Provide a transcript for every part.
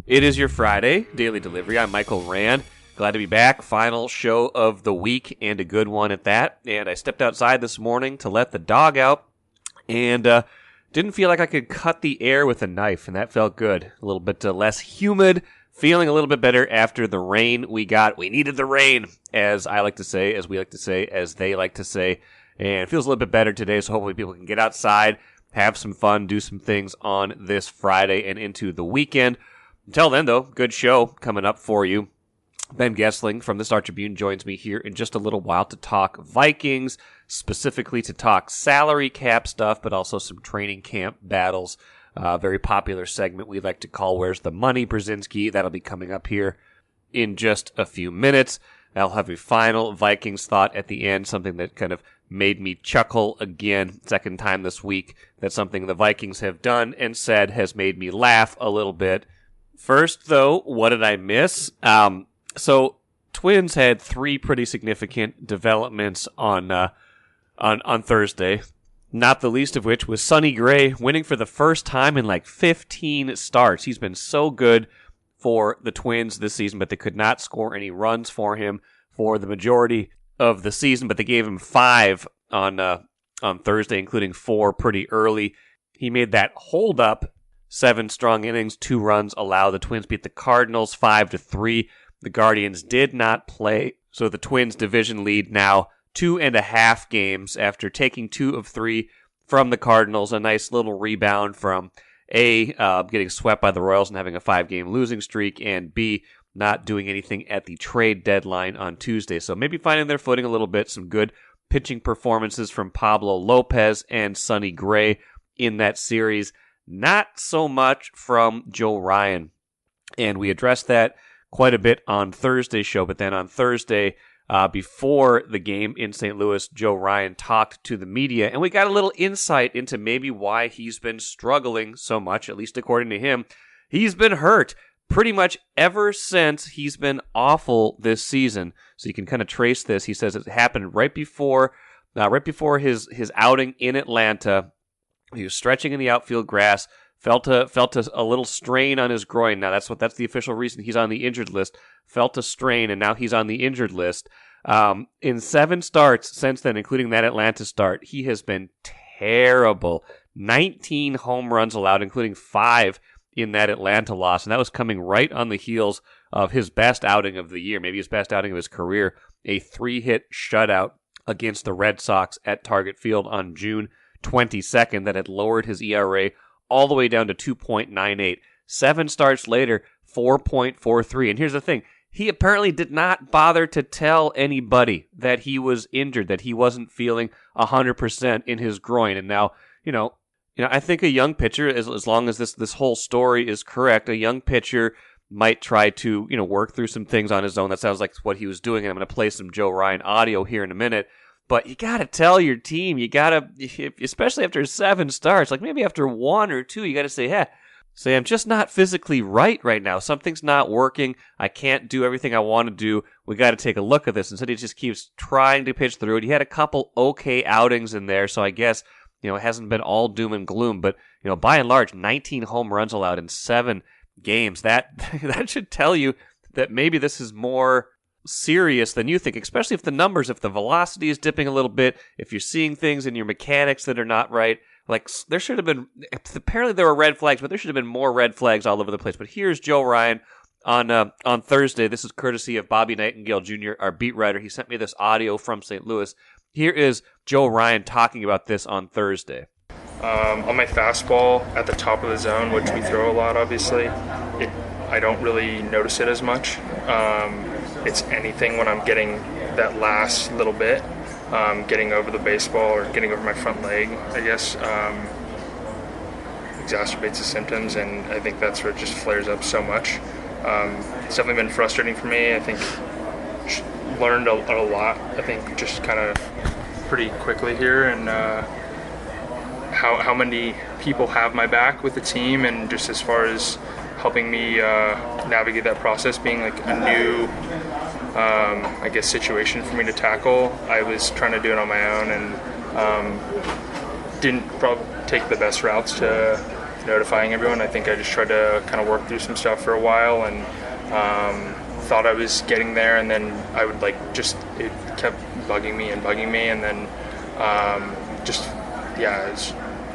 It is your Friday Daily Delivery. I'm Michael Rand. Glad to be back. Final show of the week, and a good one at that. And I stepped outside this morning to let the dog out, and didn't feel like I could cut the air with a knife, and that felt good. A little bit less humid, feeling a little bit better after the rain we got. We needed the rain, as I like to say, as we like to say, as they like to say. And it feels a little bit better today, so hopefully people can get outside, have some fun, do some things on this Friday and into the weekend. Until then, though, good show coming up for you. Ben Goessling from the Tribune joins me here in just a little while to talk Vikings, specifically to talk salary cap stuff, but also some training camp battles. Very popular segment we like to call Where's the Money, Brzezinski. That'll be coming up here in just a few minutes. I'll have a final Vikings thought at the end, something that kind of made me chuckle again, second time this week, that something the Vikings have done and said has made me laugh a little bit. First, though, what did I miss? So Twins had three pretty significant developments on Thursday, not the least of which was Sonny Gray winning for the first time in like 15 starts. He's been so good for the Twins this season, but they could not score any runs for him for the majority of the season, but they gave him 5 on Thursday, including 4 pretty early. He made that hold up 7 strong innings, 2 runs allowed. The Twins beat the Cardinals 5-3. The Guardians did not play, so the Twins' division lead now 2.5 games after taking 2 of 3 from the Cardinals. A nice little rebound from A, getting swept by the Royals and having a 5-game losing streak, and B, not doing anything at the trade deadline on Tuesday. So maybe finding their footing a little bit. Some good pitching performances from Pablo Lopez and Sonny Gray in that series. Not so much from Joe Ryan. And we addressed that quite a bit on Thursday's show, but then on Thursday, before the game in St. Louis, Joe Ryan talked to the media, and we got a little insight into maybe why he's been struggling so much, at least according to him. He's been hurt pretty much ever since he's been awful this season. So you can kind of trace this. He says it happened right before his outing in Atlanta. He was stretching in the outfield grass, felt a little strain on his groin. Now that's the official reason he's on the injured list. Felt a strain, and now he's on the injured list. In 7 starts since then, including that Atlanta start, he has been terrible. 19 home runs allowed, including 5 in that Atlanta loss, and that was coming right on the heels of his best outing of the year, maybe his best outing of his career, a 3-hit shutout against the Red Sox at Target Field on June 22nd that had lowered his ERA all the way down to 2.98. 7 starts later, 4.43. And here's the thing. He apparently did not bother to tell anybody that he was injured, that he wasn't feeling 100% in his groin. And now, I think a young pitcher, as long as this whole story is correct, a young pitcher might try to, work through some things on his own. That sounds like what he was doing. And I'm going to play some Joe Ryan audio here in a minute. But you got to tell your team, especially after 7 starts, like maybe after 1 or 2, you got to say, I'm just not physically right now. Something's not working. I can't do everything I want to do. We got to take a look at this. Instead, he just keeps trying to pitch through it. He had a couple okay outings in there, so I guess, it hasn't been all doom and gloom. But, by and large, 19 home runs allowed in 7 games. That should tell you that maybe this is more serious than you think, especially if the velocity is dipping a little bit, if you're seeing things in your mechanics that are not right. Like, there should have been, apparently there were red flags, but there should have been more red flags all over the place. But here's Joe Ryan on Thursday. This is courtesy of Bobby Nightingale Jr., our beat writer. He sent me this audio from St. Louis. Here is Joe Ryan talking about this on Thursday. On my fastball at the top of the zone, which we throw a lot, obviously, I don't really notice it as much. It's anything when I'm getting that last little bit, getting over the baseball or getting over my front leg, I guess, exacerbates the symptoms, and I think that's where it just flares up so much. It's definitely been frustrating for me. I think learned a lot, I think, just kind of pretty quickly here, and how many people have my back with the team, and just as far as helping me navigate that process, being like a new situation for me to tackle. I was trying to do it on my own, and didn't probably take the best routes to notifying everyone. I think I just tried to kind of work through some stuff for a while and thought I was getting there, and then I would it kept bugging me, and then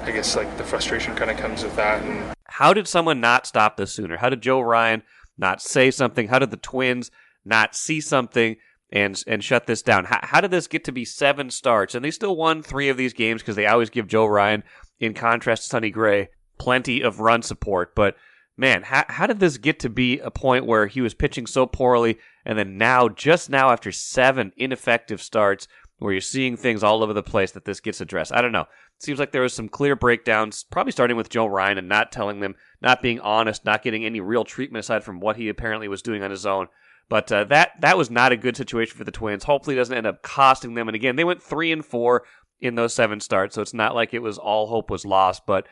I guess the frustration kind of comes with that. And how did someone not stop this sooner? How did Joe Ryan not say something? How did the Twins not see something and shut this down? How did this get to be 7 starts? And they still won 3 of these games because they always give Joe Ryan, in contrast to Sonny Gray, plenty of run support. But man, how did this get to be a point where he was pitching so poorly, and then just now after 7 ineffective starts, where you're seeing things all over the place, that this gets addressed? I don't know. It seems like there was some clear breakdowns, probably starting with Joe Ryan and not telling them, not being honest, not getting any real treatment aside from what he apparently was doing on his own. But that was not a good situation for the Twins. Hopefully it doesn't end up costing them. And again, they went 3-4 in those 7 starts, so it's not like it was all hope was lost. But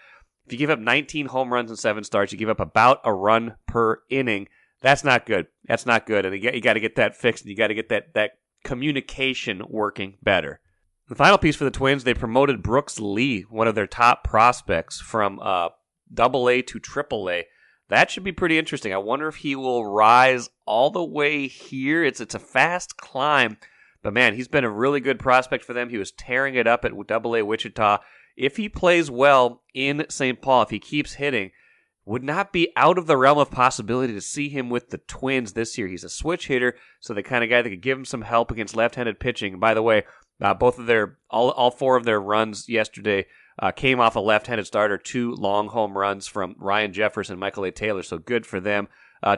if you give up 19 home runs in 7 starts, you give up about a run per inning. That's not good. That's not good. And you got to get that fixed, and you got to get that communication working better. The final piece for the Twins, they promoted Brooks Lee, one of their top prospects, from AA to AAA. That should be pretty interesting. I wonder if he will rise all the way here. It's a fast climb, but man, he's been a really good prospect for them. He was tearing it up at AA Wichita. If he plays well in St. Paul, if he keeps hitting, would not be out of the realm of possibility to see him with the Twins this year. He's a switch hitter, so the kind of guy that could give him some help against left-handed pitching. And by the way, all 4 of their runs yesterday came off a left-handed starter, 2 long home runs from Ryan Jeffers and Michael A. Taylor, so good for them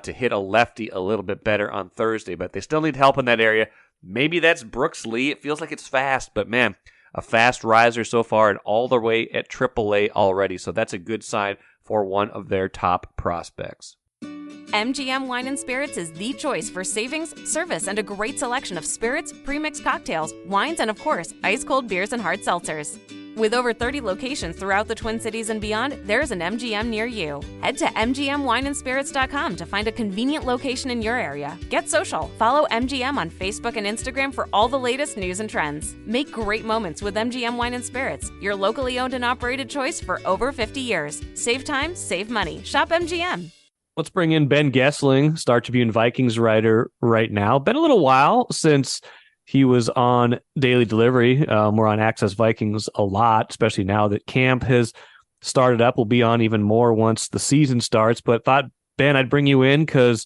to hit a lefty a little bit better on Thursday. But they still need help in that area. Maybe that's Brooks Lee. It feels like it's fast, but man, a fast riser so far and all the way at AAA already, so that's a good sign for one of their top prospects. MGM Wine and Spirits is the choice for savings, service, and a great selection of spirits, premixed cocktails, wines, and of course, ice-cold beers and hard seltzers. With over 30 locations throughout the Twin Cities and beyond, there's an MGM near you. Head to MGMWineandSpirits.com to find a convenient location in your area. Get social. Follow MGM on Facebook and Instagram for all the latest news and trends. Make great moments with MGM Wine and Spirits, your locally owned and operated choice for over 50 years. Save time, save money. Shop MGM. Let's bring in Ben Goessling, Star Tribune Vikings writer right now. Been a little while since he was on Daily Delivery. We're on Access Vikings a lot, especially now that camp has started up. We'll be on even more once the season starts. But thought, Ben, I'd bring you in because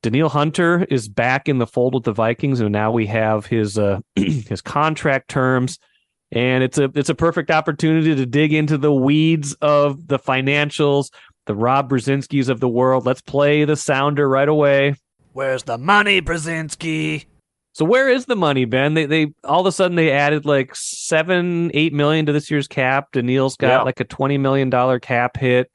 Danielle Hunter is back in the fold with the Vikings, and now we have his his contract terms. And it's a perfect opportunity to dig into the weeds of the financials, the Rob Brzezinskis of the world. Let's play the sounder right away. Where's the money, Brzezinski? So where is the money, Ben? They all of a sudden they added like $7-8 million to this year's cap. Danielle's got like a $20 million cap hit.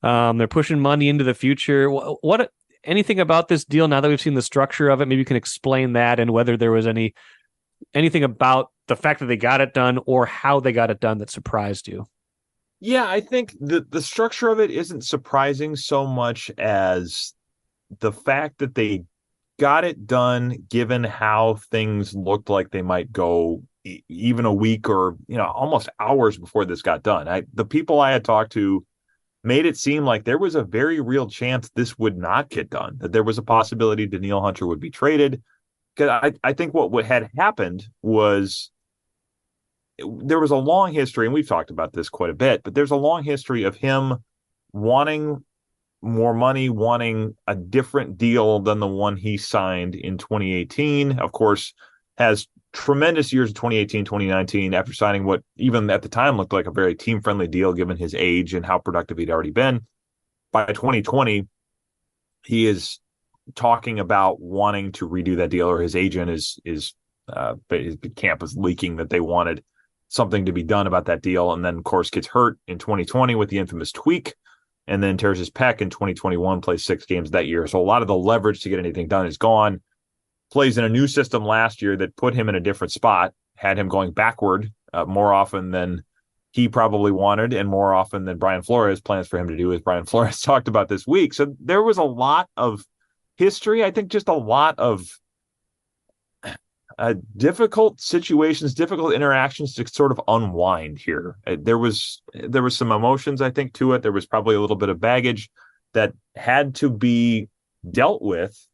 They're pushing money into the future. What anything about this deal now that we've seen the structure of it? Maybe you can explain that and whether there was anything about the fact that they got it done or how they got it done that surprised you. Yeah, I think the structure of it isn't surprising so much as the fact that they got it done given how things looked like they might go even a week or almost hours before this got done. The people I had talked to made it seem like there was a very real chance this would not get done, that there was a possibility Danielle Hunter would be traded. Because I think what had happened was there was a long history, and we've talked about this quite a bit, but there's a long history of him wanting more money, wanting a different deal than the one he signed in 2018. Of course, has tremendous years of 2018, 2019 after signing what even at the time looked like a very team-friendly deal given his age and how productive he'd already been. By 2020, he is talking about wanting to redo that deal, or his agent his camp is leaking that they wanted something to be done about that deal. And then, of course, gets hurt in 2020 with the infamous tweak, and then tears his pec in 2021, plays 6 games that year. So a lot of the leverage to get anything done is gone. Plays in a new system last year that put him in a different spot, had him going backward more often than he probably wanted and more often than Brian Flores plans for him to do, as Brian Flores talked about this week. So there was a lot of history. I think just a lot of difficult situations, difficult interactions to sort of unwind here. There was some emotions, I think, to it. There was probably a little bit of baggage that had to be dealt with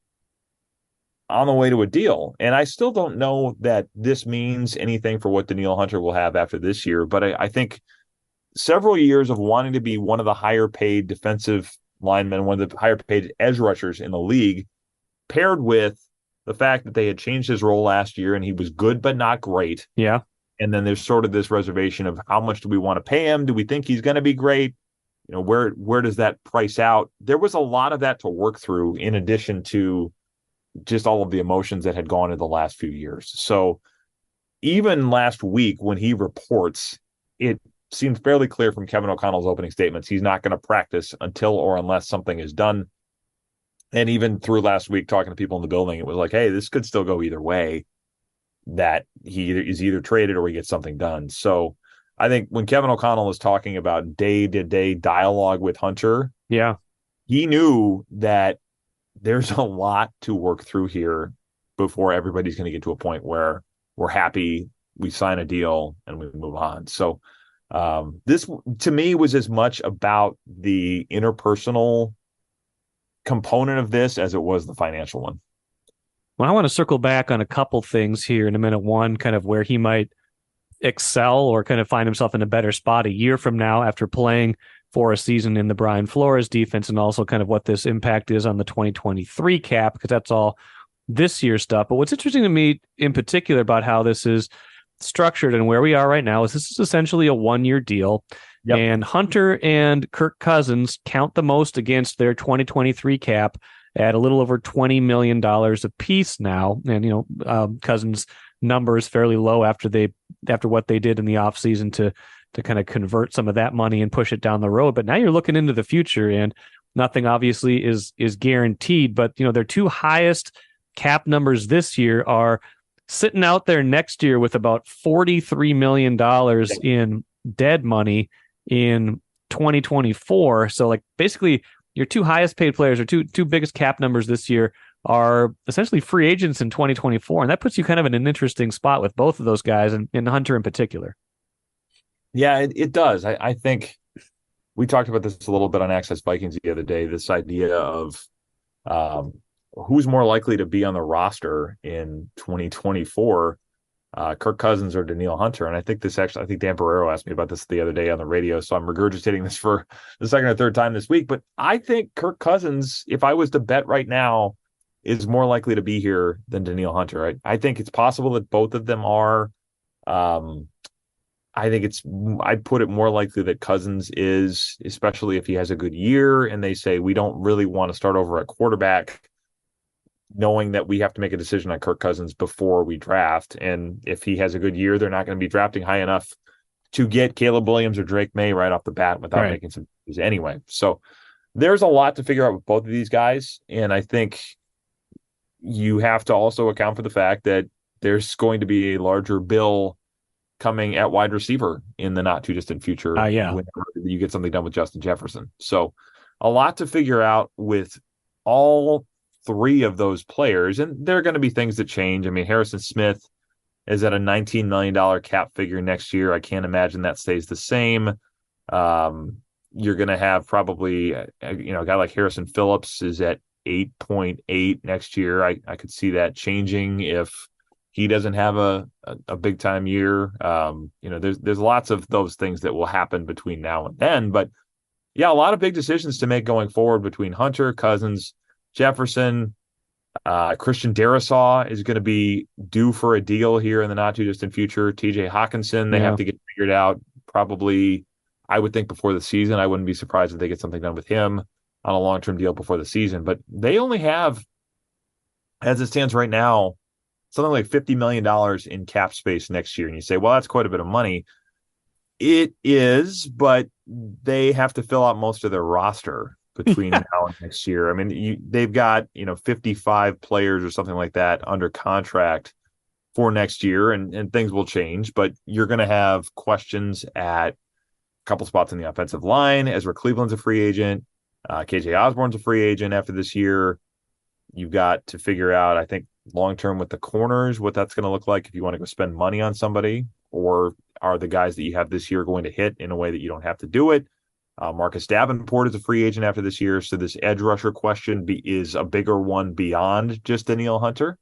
on the way to a deal. And I still don't know that this means anything for what Danielle Hunter will have after this year. But I think several years of wanting to be one of the higher paid defensive linemen, one of the higher paid edge rushers in the league, paired with the fact that they had changed his role last year and he was good but not great. Yeah. And then there's sort of this reservation of how much do we want to pay him? Do we think he's going to be great? You know, where does that price out? There was a lot of that to work through in addition to just all of the emotions that had gone in the last few years. So even last week when he reports, it seemed fairly clear from Kevin O'Connell's opening statements he's not going to practice until or unless something is done. And even through last week, talking to people in the building, it was like, hey, this could still go either way, that he is either traded or he gets something done. So I think when Kevin O'Connell was talking about day-to-day dialogue with Hunter, yeah, he knew that there's a lot to work through here before everybody's going to get to a point where we're happy, we sign a deal, and we move on. So this, to me, was as much about the interpersonal component of this as it was the financial one. Well, I want to circle back on a couple things here in a minute. One, kind of where he might excel or kind of find himself in a better spot a year from now after playing for a season in the Brian Flores defense, and also kind of what this impact is on the 2023 cap, because that's all this year's stuff. But what's interesting to me in particular about how this is structured and where we are right now is this is essentially a one-year deal. Yep. And Hunter and Kirk Cousins count the most against their 2023 cap at a little over $20 million apiece now. And, you know, Cousins' number is fairly low after what they did in the offseason to kind of convert some of that money and push it down the road. But now you're looking into the future, and nothing obviously is guaranteed. But, you know, their two highest cap numbers this year are sitting out there next year with about $43 million in dead money in 2024. So, like, basically your two highest paid players, or two biggest cap numbers this year, are essentially free agents in 2024. And that puts you kind of in an interesting spot with both of those guys, and Hunter in particular. Yeah, it does. I think we talked about this a little bit on Access Vikings the other day, this idea of who's more likely to be on the roster in 2024, Kirk Cousins or Danielle Hunter. And I think Dan Barrero asked me about this the other day on the radio, so I'm regurgitating this for the second or third time this week. But I think Kirk Cousins, if I was to bet right now, is more likely to be here than Danielle Hunter. I think it's possible that both of them are. I think I'd put it more likely that Cousins is, especially if he has a good year and they say, we don't really want to start over at quarterback, knowing that we have to make a decision on Kirk Cousins before we draft. And if he has a good year, they're not going to be drafting high enough to get Caleb Williams or Drake May right off the bat without making some moves anyway. So there's a lot to figure out with both of these guys. And I think you have to also account for the fact that there's going to be a larger bill coming at wide receiver in the not too distant future. Whenever you get something done with Justin Jefferson. So a lot to figure out with all three of those players, and there are going to be things that change. I mean, Harrison Smith is at a $19 million cap figure next year. I can't imagine that stays the same. You're going to have probably, a guy like Harrison Phillips is at 8.8 next year. I could see that changing if he doesn't have a big time year. There's lots of those things that will happen between now and then, but yeah, a lot of big decisions to make going forward between Hunter, Cousins, Jefferson. Christian Darrisaw is going to be due for a deal here in the not too distant future. TJ Hawkinson, they have to get figured out probably, I would think, before the season. I wouldn't be surprised if they get something done with him on a long-term deal before the season, but they only have, as it stands right now, something like $50 million in cap space next year. And you say, well, that's quite a bit of money. It is, but they have to fill out most of their roster between now and next year. I mean, they've got, 55 players or something like that under contract for next year, and things will change, but you're going to have questions at a couple spots in the offensive line. Ezra Cleveland's a free agent. KJ Osborne's a free agent after this year. You've got to figure out, I think, long-term with the corners, what that's going to look like if you want to go spend money on somebody, or are the guys that you have this year going to hit in a way that you don't have to do it? Marcus Davenport is a free agent after this year, so this edge rusher question is a bigger one beyond just Danielle Hunter.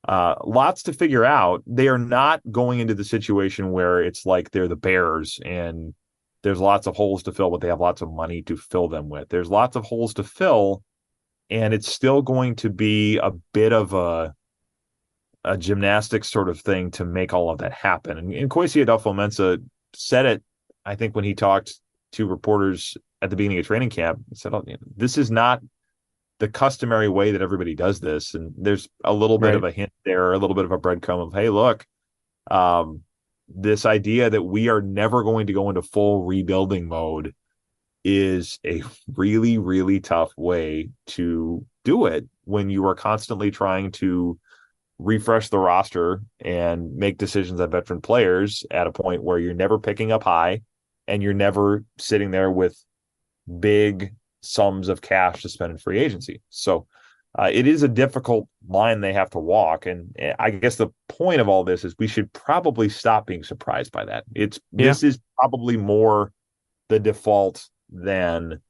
Lots to figure out. They are not going into the situation where it's like they're the Bears and there's lots of holes to fill, but they have lots of money to fill them with. There's lots of holes to fill, and it's still going to be a bit of a gymnastics sort of thing to make all of that happen. And Kwesi Adolfo-Mensah said it, I think, when he talked to reporters at the beginning of training camp. He said, oh, this is not the customary way that everybody does this. And there's a little bit of a hint there, a little bit of a breadcrumb of, hey, look, this idea that we are never going to go into full rebuilding mode is a really, really tough way to do it when you are constantly trying to refresh the roster and make decisions on veteran players at a point where you're never picking up high and you're never sitting there with big sums of cash to spend in free agency. So it is a difficult line they have to walk. And I guess the point of all this is we should probably stop being surprised by that. This is probably more the default than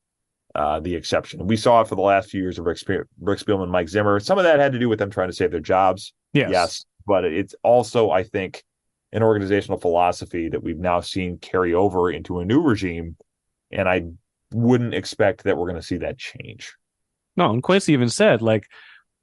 the exception. We saw it for the last few years of Rick Spielman, Mike Zimmer. Some of that had to do with them trying to save their jobs. Yes. But it's also, I think, an organizational philosophy that we've now seen carry over into a new regime. And I wouldn't expect that we're going to see that change. No, and Kwesi even said, like,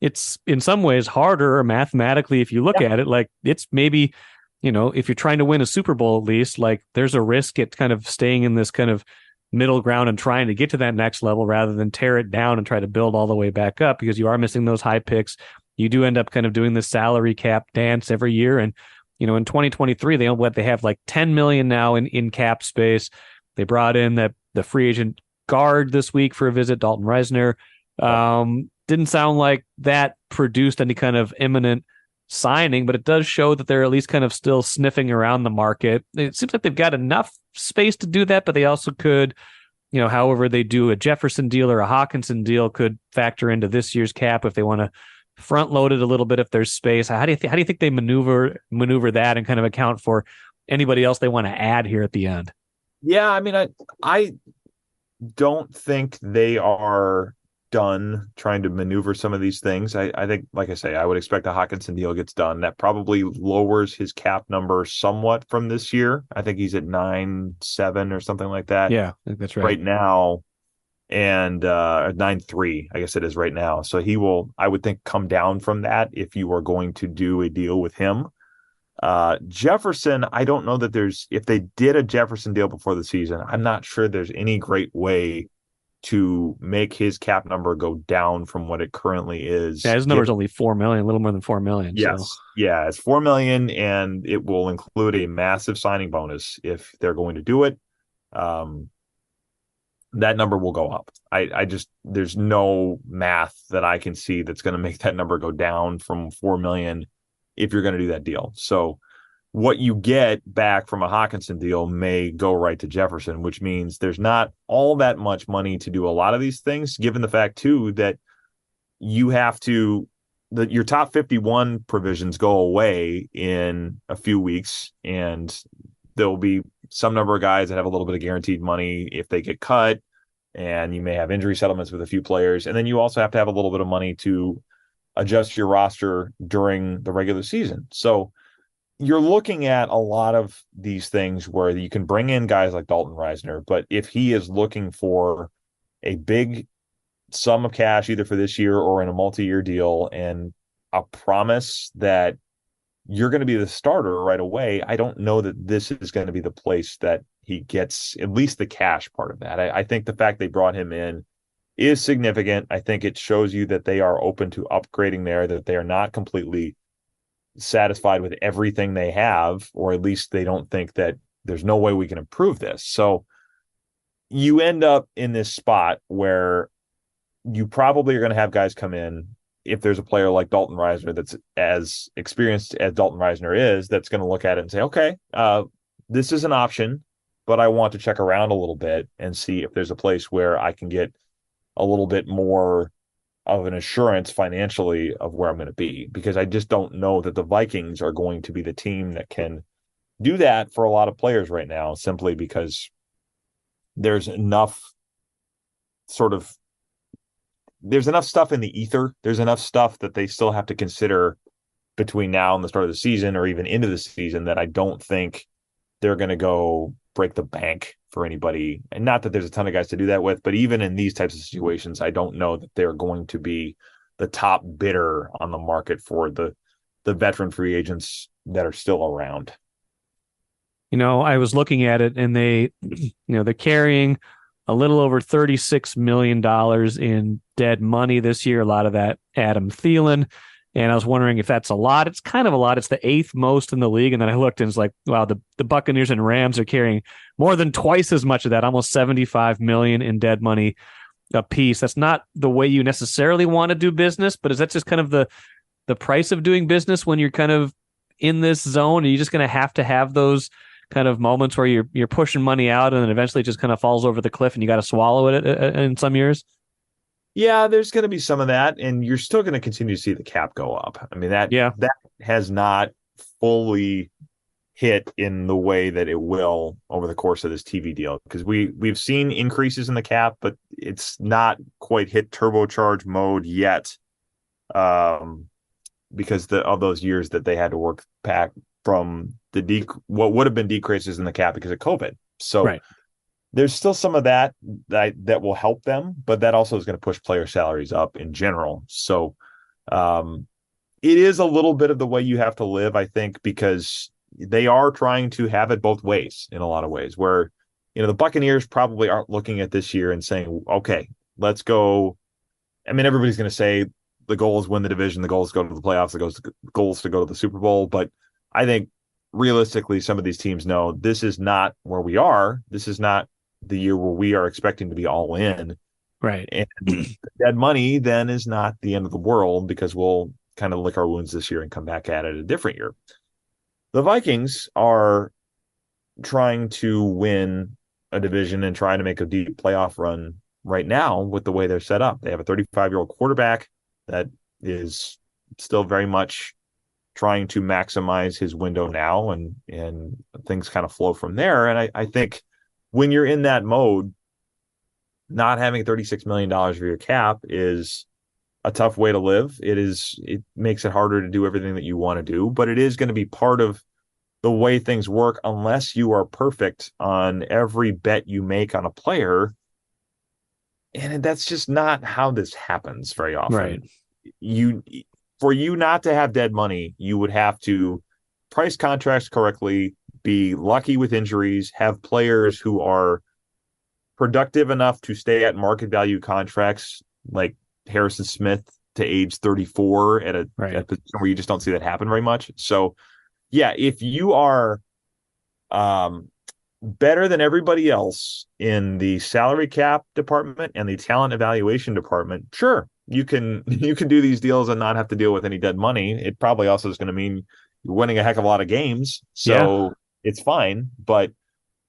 it's in some ways harder mathematically if you look at it. Like, it's maybe, if you're trying to win a Super Bowl, at least, like, there's a risk at kind of staying in this kind of middle ground and trying to get to that next level rather than tear it down and try to build all the way back up, because you are missing those high picks. You do end up kind of doing the salary cap dance every year. And, in 2023, they have like $10 million now in cap space. They brought in the free agent guard this week for a visit, Dalton Reisner. Didn't sound like that produced any kind of imminent signing, but it does show that they're at least kind of still sniffing around the market. It seems like they've got enough space to do that, but they also could, however they do a Jefferson deal or a Hawkinson deal could factor into this year's cap if they want to front load it a little bit if there's space. How do you think they maneuver that and kind of account for anybody else they want to add here at the end? Yeah, I mean, I don't think they are done trying to maneuver some of these things. I think, like I say, I would expect a Hawkinson deal gets done. That probably lowers his cap number somewhat from this year. I think he's at 9.7 or something like that. Yeah, I think that's right now. And 9.3, I guess it is right now. So he will, I would think, come down from that if you are going to do a deal with him. Jefferson, I don't know that if they did a Jefferson deal before the season, I'm not sure there's any great way to make his cap number go down from what it currently is. Yeah, his number is only $4 million, a little more than $4 million. Yes. So. Yeah, it's $4 million, and it will include a massive signing bonus if they're going to do it. That number will go up. There's no math that I can see that's going to make that number go down from 4 million if you're going to do that deal. So what you get back from a Hawkinson deal may go right to Jefferson, which means there's not all that much money to do a lot of these things, given the fact too that you have to, your top 51 provisions go away in a few weeks, and there'll be some number of guys that have a little bit of guaranteed money if they get cut, and you may have injury settlements with a few players. And then you also have to have a little bit of money to adjust your roster during the regular season. So you're looking at a lot of these things where you can bring in guys like Dalton Reisner, but if he is looking for a big sum of cash, either for this year or in a multi-year deal, and a promise that you're going to be the starter right away, I don't know that this is going to be the place that he gets at least the cash part of that. I think the fact they brought him in is significant. I think it shows you that they are open to upgrading there, that they are not completely satisfied with everything they have, or at least they don't think that there's no way we can improve this. So you end up in this spot where you probably are going to have guys come in. If there's a player like Dalton Reisner that's as experienced as Dalton Reisner is, that's going to look at it and say, okay, this is an option, but I want to check around a little bit and see if there's a place where I can get a little bit more of an assurance financially of where I'm going to be, because I just don't know that the Vikings are going to be the team that can do that for a lot of players right now, simply because there's enough stuff in the ether. There's enough stuff that they still have to consider between now and the start of the season, or even into the season, that I don't think they're going to go break the bank for anybody. And not that there's a ton of guys to do that with, but even in these types of situations, I don't know that they're going to be the top bidder on the market for the veteran free agents that are still around. I was looking at it, and they're carrying a little over $36 million in dead money this year. A lot of that Adam Thielen. And I was wondering if that's a lot. It's kind of a lot. It's the 8th most in the league. And then I looked, and it's like, wow, the Buccaneers and Rams are carrying more than twice as much of that, almost $75 million in dead money a piece. That's not the way you necessarily want to do business, but is that just kind of the price of doing business when you're kind of in this zone? Are you just going to have those kind of moments where you're pushing money out, and then eventually it just kind of falls over the cliff and you got to swallow it in some years? Yeah, there's going to be some of that, and you're still going to continue to see the cap go up. I mean, that has not fully hit in the way that it will over the course of this TV deal, because we've seen increases in the cap, but it's not quite hit turbocharge mode yet, because of those years that they had to work back from what would have been decreases in the cap because of COVID. So right. There's still some of that will help them, but that also is going to push player salaries up in general. So it is a little bit of the way you have to live, I think, because they are trying to have it both ways in a lot of ways, where, the Buccaneers probably aren't looking at this year and saying, okay, let's go. I mean, everybody's going to say the goal is win the division, the goal is to go to the playoffs, the goal is to go to the Super Bowl. But I think realistically, some of these teams know this is not where we are. This is not the year where we are expecting to be all in. Right. And dead money then is not the end of the world, because we'll kind of lick our wounds this year and come back at it a different year. The Vikings are trying to win a division and trying to make a deep playoff run right now with the way they're set up. They have a 35-year-old quarterback that is still very much trying to maximize his window now, and things kind of flow from there. And I think when you're in that mode, not having $36 million for your cap is a tough way to live. It makes it harder to do everything that you want to do, but it is going to be part of the way things work, unless you are perfect on every bet you make on a player. And that's just not how this happens very often. Right. For you not to have dead money, you would have to price contracts correctly, be lucky with injuries, have players who are productive enough to stay at market value contracts, like Harrison Smith to age 34 at a position where you just don't see that happen very much. So, yeah, if you are better than everybody else in the salary cap department and the talent evaluation department, sure, you can do these deals and not have to deal with any dead money. It probably also is going to mean you're winning a heck of a lot of games. So it's fine. But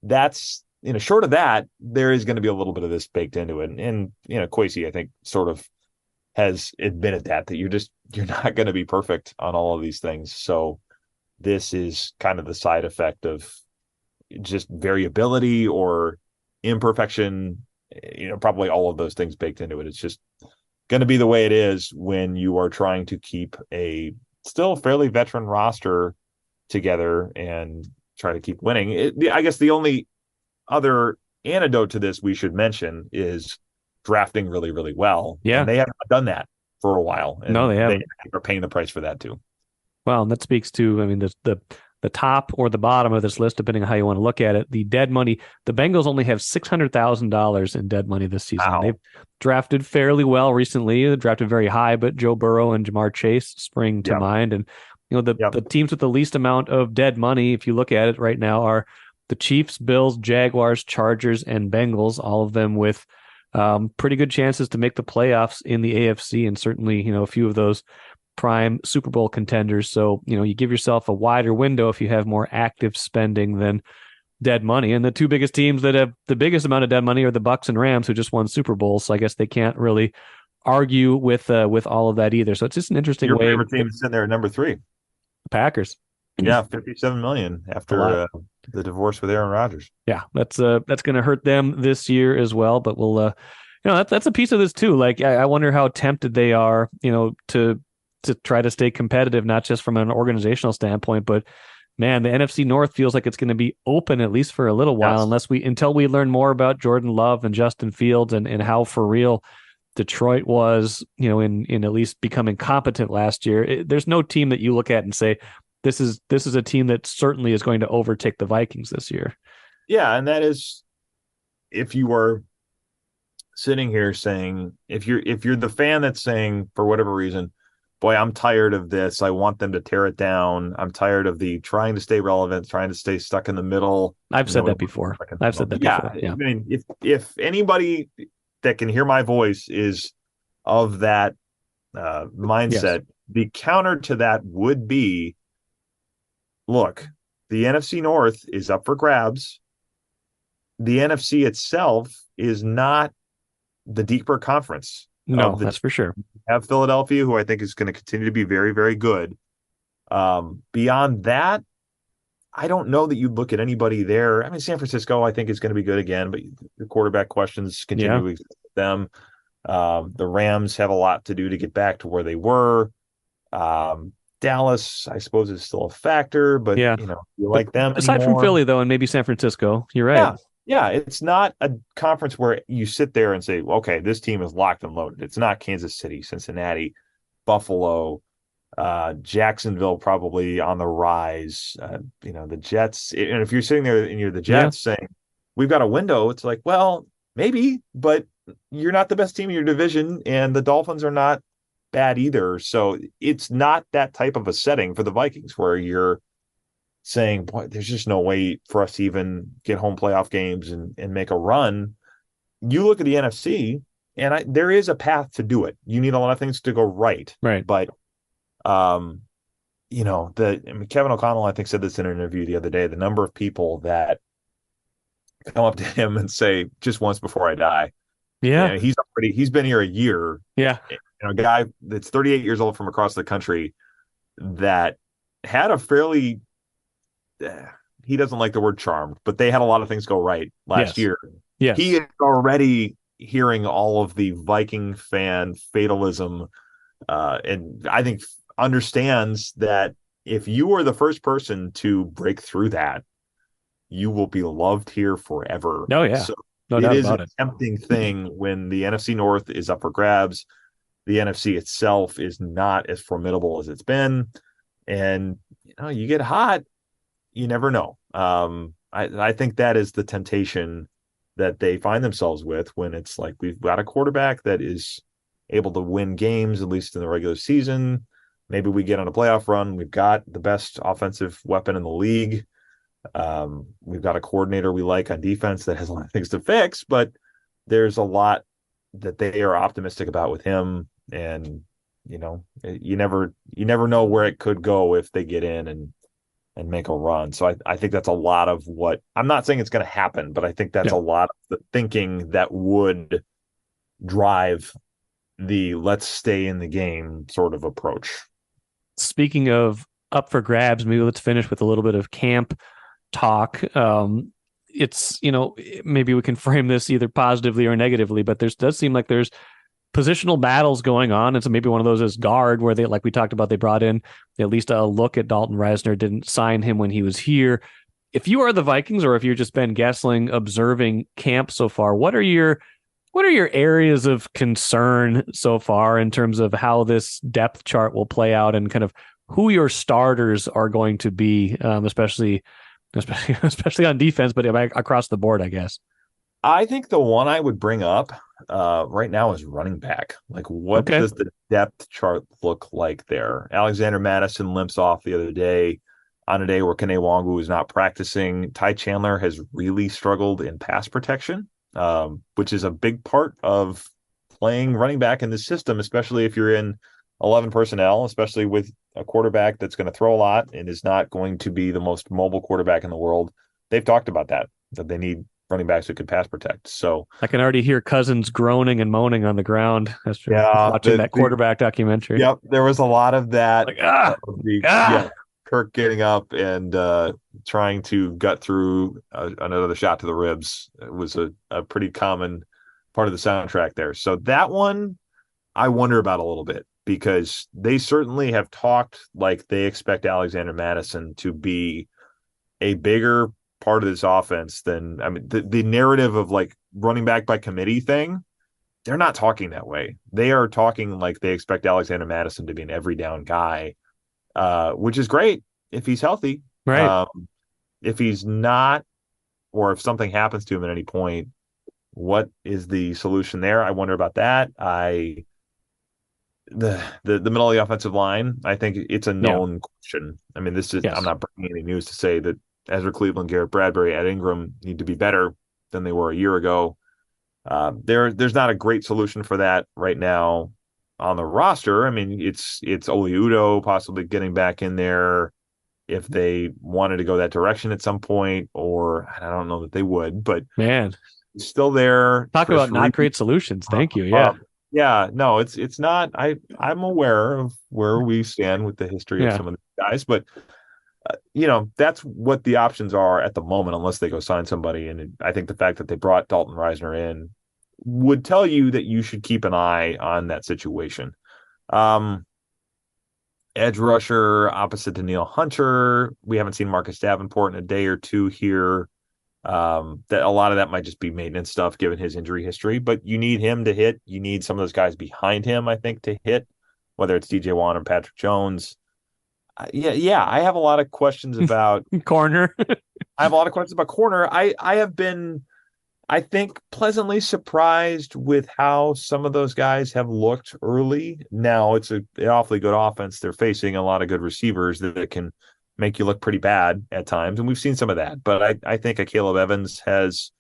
that's, short of that, there is going to be a little bit of this baked into it. And Kwesi, I think, sort of has admitted that you're not going to be perfect on all of these things. So this is kind of the side effect of just variability or imperfection, probably all of those things baked into it. It's just going to be the way it is when you are trying to keep a still fairly veteran roster together and try to keep winning. I guess the only other antidote to this we should mention is drafting really, really well. Yeah. And they haven't done that for a while. And no, they haven't. They are paying the price for that too. Well, and that speaks to, the top or the bottom of this list, depending on how you want to look at it. The dead money, the Bengals only have $600,000 in dead money this season. Wow. They've drafted fairly well recently. They drafted very high, but Joe Burrow and Jamar Chase spring to mind. And the teams with the least amount of dead money, if you look at it right now, are the Chiefs, Bills, Jaguars, Chargers, and Bengals, all of them with pretty good chances to make the playoffs in the AFC, and certainly, a few of those prime Super Bowl contenders. So, you give yourself a wider window if you have more active spending than dead money. And the two biggest teams that have the biggest amount of dead money are the Bucs and Rams, who just won Super Bowls. So I guess they can't really argue with all of that either. So it's just an interesting Your way. favorite team is sitting there at number 3. Packers. Yeah, $57 million after the divorce with Aaron Rodgers. Yeah, that's going to hurt them this year as well. But we'll, that's a piece of this too. Like I wonder how tempted they are, to try to stay competitive, not just from an organizational standpoint, but man, the NFC North feels like it's going to be open at least for a little while, until we learn more about Jordan Love and Justin Fields and how for real Detroit was, in at least becoming competent last year. There's no team that you look at and say, this is a team that certainly is going to overtake the Vikings this year. Yeah, and that is, if you are sitting here saying, if you're the fan that's saying, for whatever reason, boy, I'm tired of this, I want them to tear it down, I'm tired of the trying to stay relevant, trying to stay stuck in the middle. I've said that before. Yeah. I mean, if anybody that can hear my voice is of that mindset, yes. The counter to that would be, look, the NFC North is up for grabs. The NFC itself is not the deeper conference. No, that's for sure. You have Philadelphia, who I think is going to continue to be very, very good. Beyond that, I don't know that you'd look at anybody there. I mean, San Francisco, I think, is going to be good again, but the quarterback questions continue to exist with them. The Rams have a lot to do to get back to where they were. Dallas, I suppose, is still a factor, but you like them. Aside from Philly, though, and maybe San Francisco, you're right. Yeah, it's not a conference where you sit there and say, okay, this team is locked and loaded. It's not Kansas City, Cincinnati, Buffalo, Jacksonville probably on the rise. The Jets. And if you're sitting there and you're the Jets saying, we've got a window, it's like, well, maybe, but you're not the best team in your division, and the Dolphins are not bad either. So it's not that type of a setting for the Vikings where you're saying, boy, there's just no way for us to even get home playoff games and make a run. You look at the NFC, and there is a path to do it. You need a lot of things to go right. Right. But, Kevin O'Connell, I think, said this in an interview the other day, the number of people that come up to him and say, just once before I die. Yeah. He's been here a year. Yeah. A guy that's 38 years old from across the country that had a fairly, he doesn't like the word charmed, but they had a lot of things go right last year. Yes. He is already hearing all of the Viking fan fatalism, and I think understands that if you are the first person to break through that, you will be loved here forever. Oh, yeah. So no doubt it is about a tempting thing when the NFC North is up for grabs. The NFC itself is not as formidable as it's been. And, you get hot, you never know. I think that is the temptation that they find themselves with when it's like, we've got a quarterback that is able to win games, at least in the regular season. Maybe we get on a playoff run. We've got the best offensive weapon in the league. We've got a coordinator we like on defense that has a lot of things to fix, but there's a lot that they are optimistic about with him. And, you never know where it could go if they get in and make a run. So I think that's a lot of what, I'm not saying it's going to happen, but I think that's a lot of the thinking that would drive the let's stay in the game sort of approach. Speaking of up for grabs, maybe let's finish with a little bit of camp talk. It's, maybe we can frame this either positively or negatively, but does seem like there's positional battles going on. And so maybe one of those is guard, where they, like we talked about, they brought in at least a look at Dalton Reisner, didn't sign him when he was here. If you are the Vikings, or if you're just Ben Goessling observing camp so far, what are your areas of concern so far in terms of how this depth chart will play out and kind of who your starters are going to be, especially on defense, but across the board, I guess? I think the one I would bring up right now is running back. Like, what does the depth chart look like there? Alexander Madison limps off the other day on a day where Kene Wangu is not practicing. Ty Chandler has really struggled in pass protection, which is a big part of playing running back in this system, especially if you're in 11 personnel, especially with a quarterback that's going to throw a lot and is not going to be the most mobile quarterback in the world. They've talked about that they need running backs who could pass protect. So I can already hear Cousins groaning and moaning on the ground after yeah, watching that quarterback documentary. Yep, there was a lot of that. Like, Kirk getting up and trying to gut through another shot to the ribs. It was a pretty common part of the soundtrack there. So that one I wonder about a little bit, because they certainly have talked like they expect Alexander Madison to be a bigger part of this offense than, I mean, the narrative of like running back by committee thing, they're not talking that way. They are talking like they expect Alexander Madison to be an every down guy, which is great if he's healthy. Right. If he's not, or if something happens to him at any point, what is the solution there? I wonder about that. The middle of the offensive line, I think it's a known question. I mean, this is, I'm not bringing any news to say that Ezra Cleveland, Garrett Bradbury, Ed Ingram need to be better than they were a year ago. There's not a great solution for that right now on the roster. I mean, it's Oli Udoh possibly getting back in there if they wanted to go that direction at some point, or I don't know that they would, but man, he's still there. Talk about not great solutions. Thank you. Yeah, no, it's not. I'm aware of where we stand with the history of some of the guys, but that's what the options are at the moment, unless they go sign somebody. And I think the fact that they brought Dalton Reisner in would tell you that you should keep an eye on that situation. Edge rusher opposite Danielle Hunter. We haven't seen Marcus Davenport in a day or two here. That a lot of that might just be maintenance stuff given his injury history, but you need him to hit. You need some of those guys behind him, I think, to hit, whether it's DJ Wan or Patrick Jones. I have a lot of questions about corner. I have a lot of questions about corner. I have been, I think, pleasantly surprised with how some of those guys have looked early. Now it's an awfully good offense. They're facing a lot of good receivers that can make you look pretty bad at times, and we've seen some of that. But I think Caleb Evans has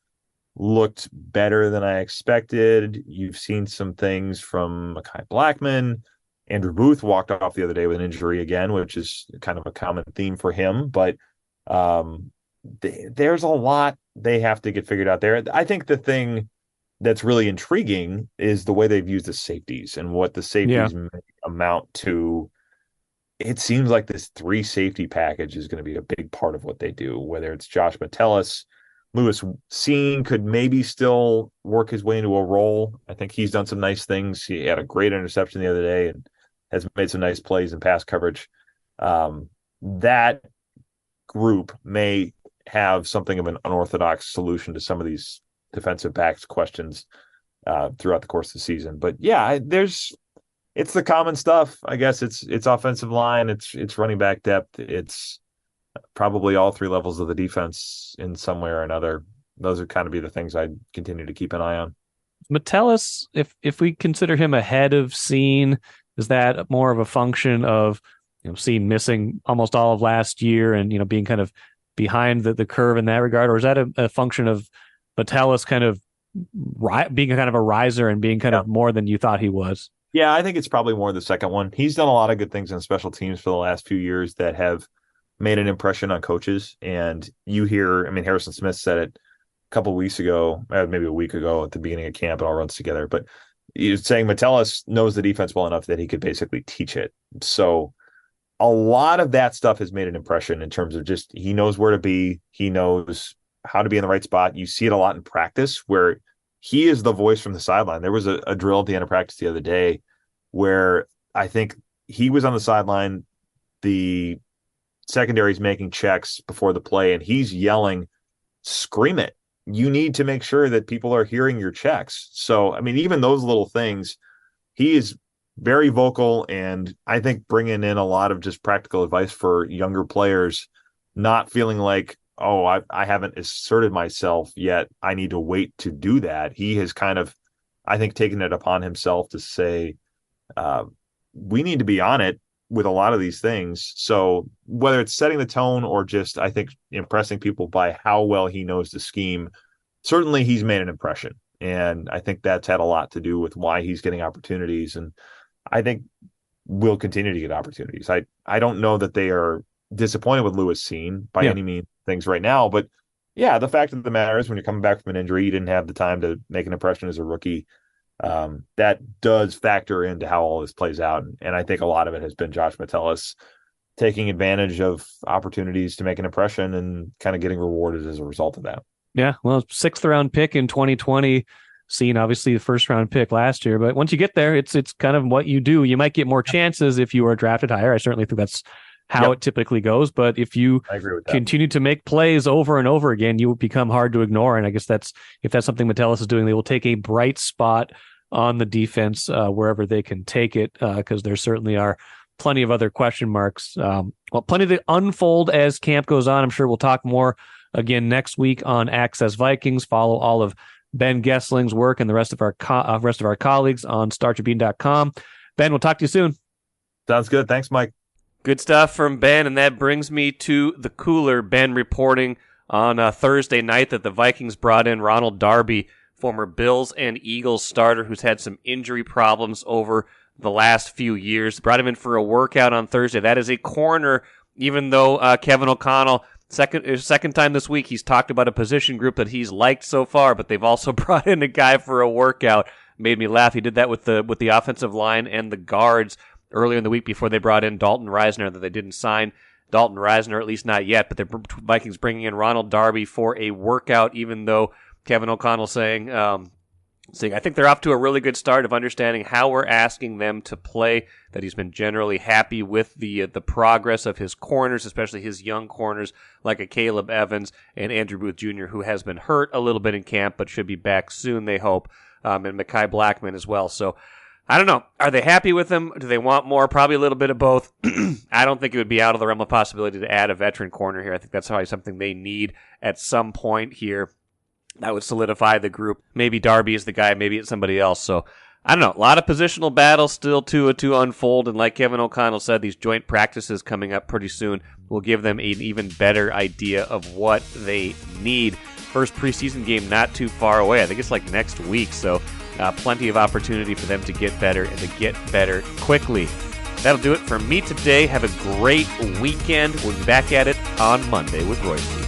looked better than I expected. You've seen some things from Mekhi Blackman. Andrew Booth walked off the other day with an injury again, which is kind of a common theme for him. But there's a lot they have to get figured out there. I think the thing that's really intriguing is the way they've used the safeties and what the safeties amount to. It seems like this 3 safety package is going to be a big part of what they do, whether it's Josh Metellus. Lewis Seen could maybe still work his way into a role. I think he's done some nice things. He had a great interception the other day and has made some nice plays in pass coverage. That group may have something of an unorthodox solution to some of these defensive backs questions throughout the course of the season. But it's the common stuff. I guess it's offensive line, it's running back depth, it's probably all 3 levels of the defense in some way or another. Those would kind of be the things I'd continue to keep an eye on. Metellus, if we consider him ahead of Seen, is that more of a function of Seen missing almost all of last year and being kind of behind the curve in that regard, or is that a function of Metellus kind of being kind of a riser and being kind of more than you thought he was? Yeah, I think it's probably more the second one. He's done a lot of good things on special teams for the last few years that have made an impression on coaches. And you hear, I mean, Harrison Smith said it a couple of weeks ago, maybe a week ago at the beginning of camp, it all runs together. But he's saying Metellus knows the defense well enough that he could basically teach it. So a lot of that stuff has made an impression in terms of just he knows where to be. He knows how to be in the right spot. You see it a lot in practice where he is the voice from the sideline. There was a drill at the end of practice the other day where I think he was on the sideline. The secondary's making checks before the play, and he's yelling, "Scream it. You need to make sure that people are hearing your checks." So, I mean, even those little things, he is very vocal, and I think bringing in a lot of just practical advice for younger players, not feeling like, oh, I haven't asserted myself yet, I need to wait to do that. He has kind of, I think, taken it upon himself to say, we need to be on it with a lot of these things. So whether it's setting the tone or just, I think, impressing people by how well he knows the scheme, certainly he's made an impression. And I think that's had a lot to do with why he's getting opportunities. And I think will continue to get opportunities. I don't know that they are disappointed with Lewis Seen by any means things right now, but Yeah, the fact of the matter is when you're coming back from an injury, you didn't have the time to make an impression as a rookie. That does factor into how all this plays out. And I think a lot of it has been Josh Metellus taking advantage of opportunities to make an impression and kind of getting rewarded as a result of that. Yeah, well, 6th round pick in 2020, seen obviously the 1st round pick last year. But once you get there, it's kind of what you do. You might get more chances if you are drafted higher. I certainly think that's how it typically goes. But if you continue to make plays over and over again, you become hard to ignore. And I guess if that's something Metellus is doing, they will take a bright spot on the defense wherever they can take it, because there certainly are plenty of other question marks. Plenty to unfold as camp goes on. I'm sure we'll talk more again next week on Access Vikings. Follow all of Ben Goessling's work and the rest of our colleagues on StarTribune.com. Ben, we'll talk to you soon. Sounds good. Thanks, Mike. Good stuff from Ben, and that brings me to the cooler. Ben reporting on Thursday night that the Vikings brought in Ronald Darby, former Bills and Eagles starter who's had some injury problems over the last few years. Brought him in for a workout on Thursday. That is a corner, even though Kevin O'Connell, second time this week, he's talked about a position group that he's liked so far, but they've also brought in a guy for a workout. Made me laugh. He did that with the offensive line and the guards earlier in the week before they brought in Dalton Reisner, that they didn't sign Dalton Reisner, at least not yet, but the Vikings bringing in Ronald Darby for a workout, even though Kevin O'Connell saying, I think they're off to a really good start of understanding how we're asking them to play, that he's been generally happy with the progress of his corners, especially his young corners like a Caleb Evans and Andrew Booth Jr., who has been hurt a little bit in camp but should be back soon, they hope, and Mekhi Blackman as well. So I don't know. Are they happy with him? Do they want more? Probably a little bit of both. I don't think it would be out of the realm of possibility to add a veteran corner here. I think that's probably something they need at some point here. That would solidify the group. Maybe Darby is the guy. Maybe it's somebody else. So I don't know. A lot of positional battles still to unfold. And like Kevin O'Connell said, these joint practices coming up pretty soon will give them an even better idea of what they need. First preseason game not too far away. I think it's like next week. So plenty of opportunity for them to get better and to get better quickly. That'll do it for me today. Have a great weekend. We'll be back at it on Monday with Royce.